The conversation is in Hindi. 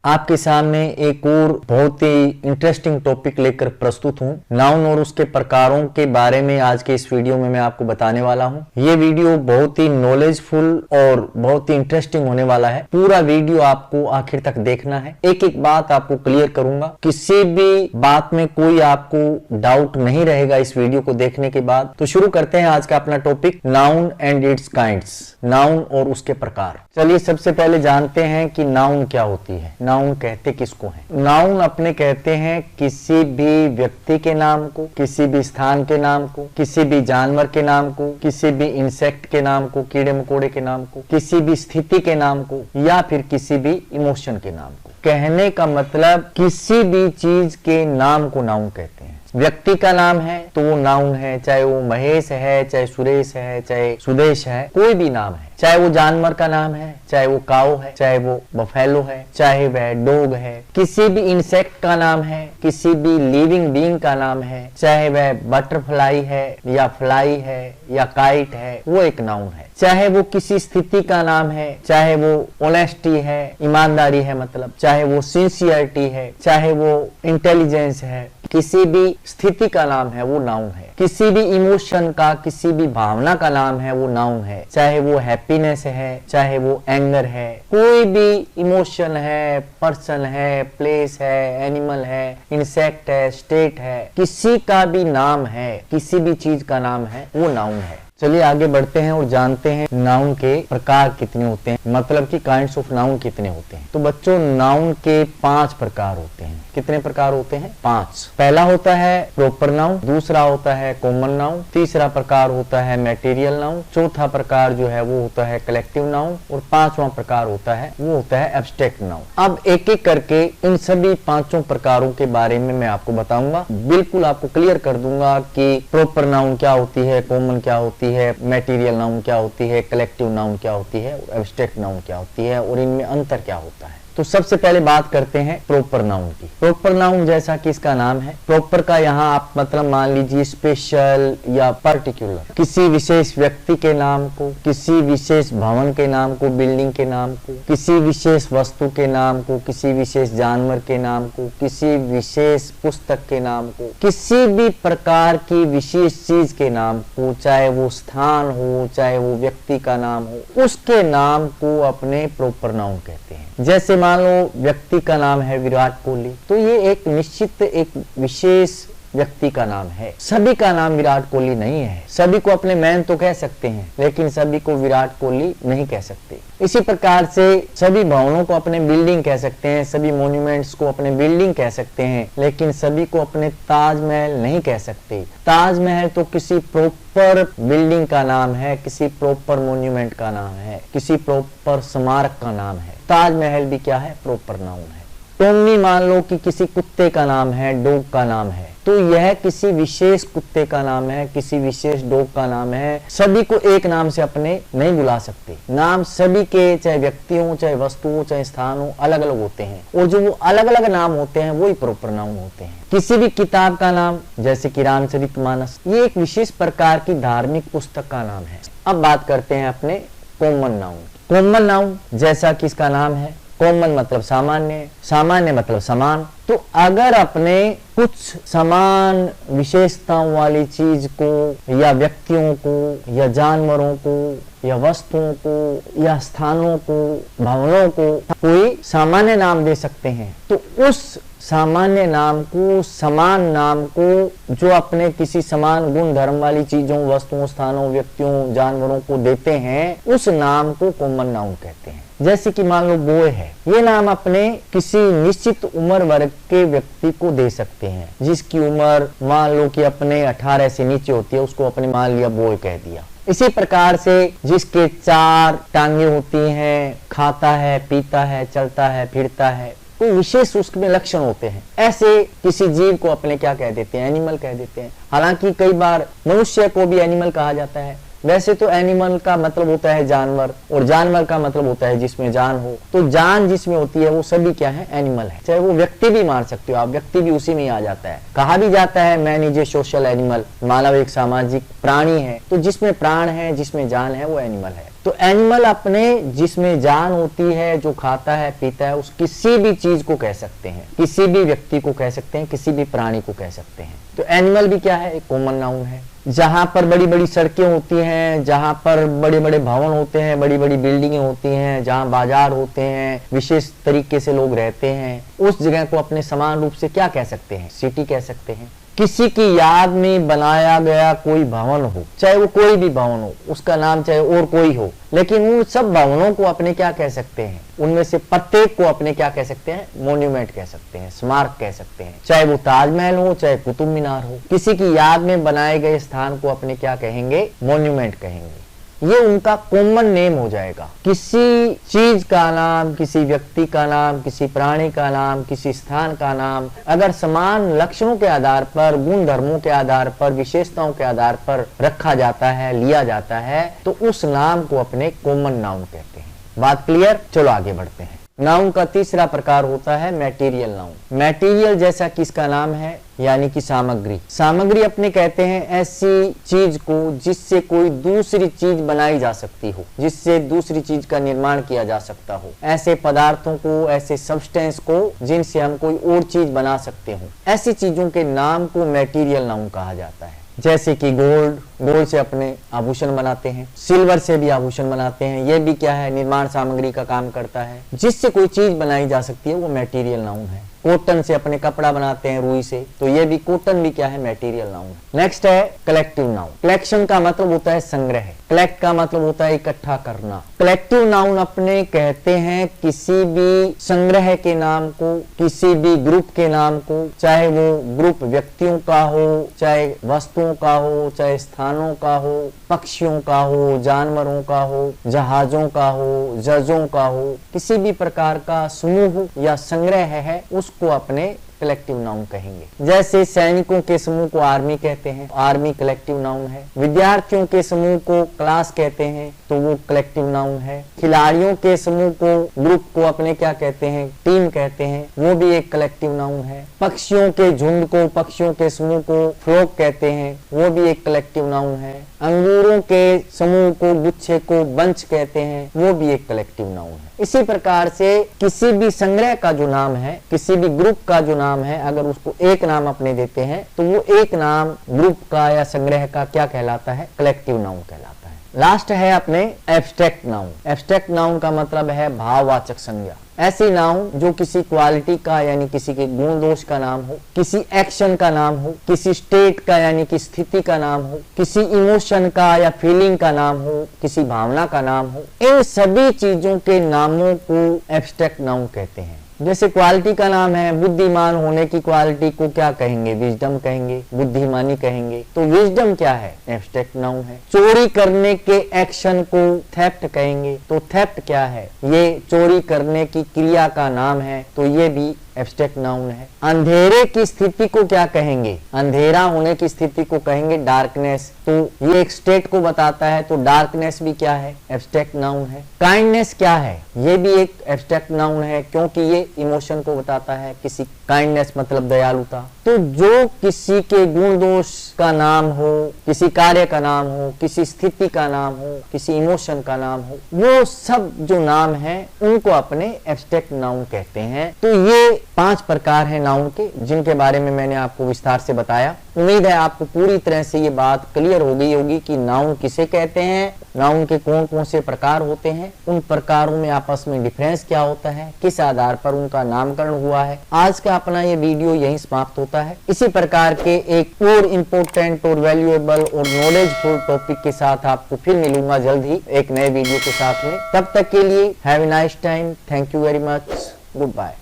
आपके सामने एक और बहुत ही इंटरेस्टिंग टॉपिक लेकर प्रस्तुत हूँ। नाउन और उसके प्रकारों के बारे में आज के इस वीडियो में मैं आपको बताने वाला हूँ। ये वीडियो बहुत ही नॉलेजफुल और बहुत ही इंटरेस्टिंग होने वाला है। पूरा वीडियो आपको आखिर तक देखना है। एक एक बात आपको क्लियर करूंगा, किसी भी बात में कोई आपको डाउट नहीं रहेगा इस वीडियो को देखने के बाद। तो शुरू करते हैं आज का अपना topic, noun and it's kinds, noun और उसके प्रकार। चलिए सबसे पहले जानते हैं कि नाउन क्या होती है। नाउन कहते किसको हैं? नाउन अपने कहते हैं किसी भी व्यक्ति के नाम को, किसी भी स्थान के नाम को, किसी भी जानवर के नाम को, किसी भी इंसेक्ट के नाम को, कीड़े मकोड़े के नाम को, किसी भी स्थिति के नाम को, या फिर किसी भी इमोशन के नाम को। कहने का मतलब किसी भी चीज के नाम को नाउन कहते हैं। व्यक्ति का नाम है तो वो नाउन है, चाहे वो महेश है, चाहे सुरेश है, चाहे सुदेश है, कोई भी नाम है। चाहे वो जानवर का नाम है, चाहे वो काऊ है, चाहे वो बफेलो है, चाहे वह डॉग है, किसी भी इंसेक्ट का नाम है, किसी भी लिविंग बीइंग का नाम है, चाहे वह बटरफ्लाई है या फ्लाई है या काइट है, वो एक नाउन है। चाहे वो किसी स्थिति का नाम है, चाहे वो ऑनेस्टी है, ईमानदारी है मतलब, चाहे वो सिंसियरिटी है, चाहे वो इंटेलिजेंस है, किसी भी स्थिति का नाम है वो नाउन है। किसी भी इमोशन का, किसी भी भावना का नाम है वो नाउन है। चाहे वो हैप्पीनेस है, चाहे वो एंगर है, कोई भी इमोशन है, पर्सन है, प्लेस है, एनिमल है, इंसेक्ट है, स्टेट है, किसी का भी नाम है, किसी भी चीज का नाम है वो नाउन है। चलिए आगे बढ़ते हैं और जानते हैं नाउन के प्रकार कितने होते हैं, मतलब कि काइंड्स ऑफ नाउन कितने होते हैं। तो बच्चों, नाउन के 5 प्रकार होते हैं। कितने प्रकार होते हैं? 5। पहला होता है प्रॉपर नाउन, दूसरा होता है कॉमन नाउन, तीसरा प्रकार होता है मैटेरियल नाउन, चौथा प्रकार जो है वो होता है कलेक्टिव नाउन, और 5वां प्रकार होता है वो होता है एब्स्ट्रैक्ट नाउन। अब एक एक करके इन सभी 5 प्रकारों के बारे में मैं आपको बताऊंगा। बिल्कुल आपको क्लियर कर दूंगा कि प्रॉपर नाउन क्या होती है, कॉमन क्या होती है, मैटेरियल नाउन क्या होती है, कलेक्टिव नाउन क्या होती है, एब्स्ट्रैक्ट नाउन क्या होती है, और इनमें अंतर क्या होता है। तो सबसे पहले बात करते हैं प्रॉपर नाउन की। प्रॉपर नाउन जैसा कि इसका नाम है, प्रॉपर का यहाँ आप मतलब मान लीजिए स्पेशल या पर्टिकुलर, किसी विशेष व्यक्ति के नाम को, किसी विशेष भवन के नाम को, बिल्डिंग के नाम को, किसी विशेष वस्तु के नाम को, किसी विशेष जानवर के नाम को, किसी विशेष पुस्तक के नाम को, किसी भी प्रकार की विशेष चीज के नाम को, चाहे वो स्थान हो, चाहे वो व्यक्ति का नाम हो, उसके नाम को अपने प्रॉपर नाउन कहते हैं। जैसे मान लो व्यक्ति का नाम है विराट कोहली, तो ये एक निश्चित एक विशेष व्यक्ति का नाम है। सभी का नाम विराट कोहली नहीं है। सभी को अपने मैन तो कह सकते हैं, लेकिन सभी को विराट कोहली नहीं कह सकते। इसी प्रकार से सभी भवनों को अपने बिल्डिंग कह सकते हैं, सभी मॉन्यूमेंट्स को अपने बिल्डिंग कह सकते हैं, लेकिन सभी को अपने ताजमहल नहीं कह सकते। ताजमहल तो किसी प्रॉपर बिल्डिंग का नाम है, किसी प्रॉपर मॉन्यूमेंट का नाम है, किसी प्रॉपर स्मारक का नाम है। ताजमहल भी क्या है? प्रॉपर नाउन है। टॉमी मान लो कि किसी कुत्ते का नाम है, डॉग का नाम है, तो यह किसी विशेष कुत्ते का नाम है, किसी विशेष डॉग का नाम है। सभी को एक नाम से अपने नहीं बुला सकते। नाम सभी के, चाहे व्यक्ति हो, चाहे वस्तु हो, चाहे स्थान हो, अलग अलग होते हैं, और जो वो अलग अलग नाम होते हैं वही प्रॉपर नाउन होते हैं। किसी भी किताब का नाम, जैसे कि रामचरितमानस, ये एक विशेष प्रकार की धार्मिक पुस्तक का नाम है। अब बात करते हैं अपने कॉमन नाउन। कॉमन नाउन जैसा कि इसका नाम है, कॉमन मतलब सामान्य, सामान्य मतलब समान। तो अगर अपने कुछ समान विशेषताओं वाली चीज को, या व्यक्तियों को, या जानवरों को, या वस्तुओं को, या स्थानों को, भवनों को कोई सामान्य नाम दे सकते हैं, तो उस सामान्य नाम को, समान नाम को जो अपने किसी समान गुण धर्म वाली चीजों, वस्तुओं, स्थानों, व्यक्तियों, जानवरों को देते हैं, उस नाम को कॉमन नाउन कहते हैं। जैसे कि मान लो बॉय है, ये नाम अपने किसी निश्चित उम्र वर्ग के व्यक्ति को दे सकते हैं। जिसकी उम्र मान लो कि अपने 18 से नीचे होती है, उसको अपने मान लिया बॉय कह दिया। इसी प्रकार से जिसके 4 टांगे होती हैं, खाता है, पीता है, चलता है, फिरता है, कोई विशेष उसमें लक्षण होते हैं, ऐसे किसी जीव को अपने क्या कह देते हैं? एनिमल कह देते हैं। हालांकि कई बार मनुष्य को भी एनिमल कहा जाता है। वैसे तो एनिमल का मतलब होता है जानवर, और जानवर का मतलब होता है जिसमें जान हो। तो जान जिसमें होती है वो सभी क्या है? एनिमल है। चाहे वो व्यक्ति भी मान सकते हो आप, व्यक्ति भी उसी में आ जाता है। कहा भी जाता है man is a social animal, मानव एक सामाजिक प्राणी है। तो जिसमें प्राण है, जिसमें जान है, वो एनिमल है। तो एनिमल अपने जिसमें जान होती है, जो खाता है पीता है, उस किसी भी चीज को कह सकते हैं, किसी भी व्यक्ति को कह सकते हैं, किसी भी प्राणी को कह सकते हैं। तो एनिमल भी क्या है, एक कॉमन नाउन है। जहां पर बड़ी बड़ी सड़कें होती हैं, जहां पर बड़े बड़े भवन होते हैं, बड़ी बड़ी बिल्डिंगें होती हैं, जहां बाजार होते हैं, विशेष तरीके से लोग रहते हैं, उस जगह को अपने समान रूप से क्या कह सकते हैं, सिटी कह सकते हैं। किसी की याद में बनाया गया कोई भवन हो, चाहे वो कोई भी भवन हो, उसका नाम चाहे और कोई हो, लेकिन उन सब भवनों को अपने क्या कह सकते हैं, उनमें से प्रत्येक को अपने क्या कह सकते हैं, मोन्यूमेंट कह सकते हैं, स्मारक कह सकते हैं। चाहे वो ताजमहल हो, चाहे कुतुब मीनार हो, किसी की याद में बनाए गए स्थान को अपने क्या कहेंगे, मोन्यूमेंट कहेंगे। ये उनका कॉमन नेम हो जाएगा। किसी चीज का नाम, किसी व्यक्ति का नाम, किसी प्राणी का नाम, किसी स्थान का नाम अगर समान लक्षणों के आधार पर, गुण धर्मों के आधार पर, विशेषताओं के आधार पर रखा जाता है, लिया जाता है, तो उस नाम को अपने कॉमन नाउन कहते हैं। बात क्लियर? चलो आगे बढ़ते हैं। नाउन का तीसरा प्रकार होता है मैटीरियल नाउन। मैटीरियल जैसा किसका नाम है, यानी कि सामग्री। सामग्री अपने कहते हैं ऐसी चीज को जिससे कोई दूसरी चीज बनाई जा सकती हो, जिससे दूसरी चीज का निर्माण किया जा सकता हो, ऐसे पदार्थों को, ऐसे सब्सटेंस को जिनसे हम कोई और चीज बना सकते हो, ऐसी चीजों के नाम को मैटीरियल नाउन कहा जाता है। जैसे कि गोल्ड से अपने आभूषण बनाते हैं, सिल्वर से भी आभूषण बनाते हैं, ये भी क्या है, निर्माण सामग्री का काम करता है। जिससे कोई चीज बनाई जा सकती है वो मैटीरियल नाउन है। कॉटन से अपने कपड़ा बनाते हैं, रुई से, तो ये भी कॉटन भी क्या है, मैटीरियल नाउन। नेक्स्ट है कलेक्टिव नाउन। कलेक्शन का मतलब होता है संग्रह, कलेक्ट का मतलब होता है इकट्ठा करना। कलेक्टिव नाउन अपने कहते हैं किसी भी संग्रह के नाम को, किसी भी ग्रुप के नाम को, चाहे वो ग्रुप व्यक्तियों का हो, चाहे वस्तुओं का हो, चाहे स्थानों का हो, पक्षियों का हो, जानवरों का हो, जहाजों का हो, जजों का हो, किसी भी प्रकार का समूह या संग्रह है, उसको अपने कलेक्टिव नाउन कहेंगे। जैसे सैनिकों के समूह को आर्मी कहते हैं, आर्मी कलेक्टिव नाउन है। विद्यार्थियों के समूह को क्लास कहते हैं, तो वो कलेक्टिव नाउन है। खिलाड़ियों के समूह को, ग्रुप को अपने क्या कहते हैं, टीम कहते हैं, वो भी एक कलेक्टिव नाउन है। पक्षियों के झुंड को, पक्षियों के समूह को फ्लॉक कहते हैं, वो भी एक कलेक्टिव नाउन है। अंगूरों के समूह को, गुच्छे को बंच कहते हैं, वो भी एक कलेक्टिव नाउन है। इसी प्रकार से किसी भी संग्रह का जो नाम है, किसी भी ग्रुप का जो नाम है, अगर उसको एक नाम अपने देते हैं तो वो एक नाम ग्रुप का या संग्रह का क्या कहलाता है, कलेक्टिव नाउन कहलाता है। लास्ट है अपने एब्स्ट्रैक्ट नाउन। एब्स्ट्रैक्ट नाउन का मतलब है भाववाचक संज्ञा। ऐसी नाउन जो किसी क्वालिटी का यानी किसी के गुण दोष का नाम हो, किसी एक्शन का नाम हो, किसी स्टेट का यानी कि स्थिति का नाम हो, किसी इमोशन का या फीलिंग का नाम हो, किसी भावना का नाम हो, इन सभी चीजों के नामों को एब्स्ट्रैक्ट नाउन कहते हैं। जैसे क्वालिटी का नाम है, बुद्धिमान होने की क्वालिटी को क्या कहेंगे, विजडम कहेंगे, बुद्धिमानी कहेंगे। तो विजडम क्या है, एब्स्ट्रैक्ट नाउन है। चोरी करने के एक्शन को थेफ्ट कहेंगे, तो थेफ्ट क्या है, ये चोरी करने की क्रिया का नाम है, तो ये भी एब्स्ट्रैक्ट नाउन है। अंधेरे की स्थिति को क्या कहेंगे, अंधेरा होने की स्थिति को कहेंगे डार्कनेस, तो ये एक स्टेट को बताता है, तो डार्कनेस भी क्या है, एब्स्ट्रैक्ट नाउन है। काइंडनेस क्या है, ये भी एक एब्स्ट्रैक्ट नाउन है, क्योंकि ये इमोशन को बताता है, किसी काइंडनेस मतलब दयालुता। तो जो किसी के गुण दोष का नाम हो, किसी कार्य का नाम हो, किसी स्थिति का नाम हो, किसी इमोशन का नाम हो, वो सब जो नाम है उनको अपने एब्स्ट्रैक्ट नाउन कहते हैं। तो ये 5 प्रकार हैं नाउन के, जिनके बारे में मैंने आपको विस्तार से बताया। उम्मीद है आपको पूरी तरह से ये बात क्लियर हो गई होगी कि नाउन किसे कहते हैं, नाउन के कौन कौन से प्रकार होते हैं, उन प्रकारों में आपस में डिफरेंस क्या होता है, किस आधार पर उनका नामकरण हुआ है। आज का अपना ये वीडियो यहीं समाप्त होता है। इसी प्रकार के एक और इम्पोर्टेंट और वैल्यूएबल और नॉलेजफुल टॉपिक के साथ आपको फिर मिलूंगा जल्द ही एक नए वीडियो के साथ में। तब तक के लिए have a nice time, thank you very much, good bye.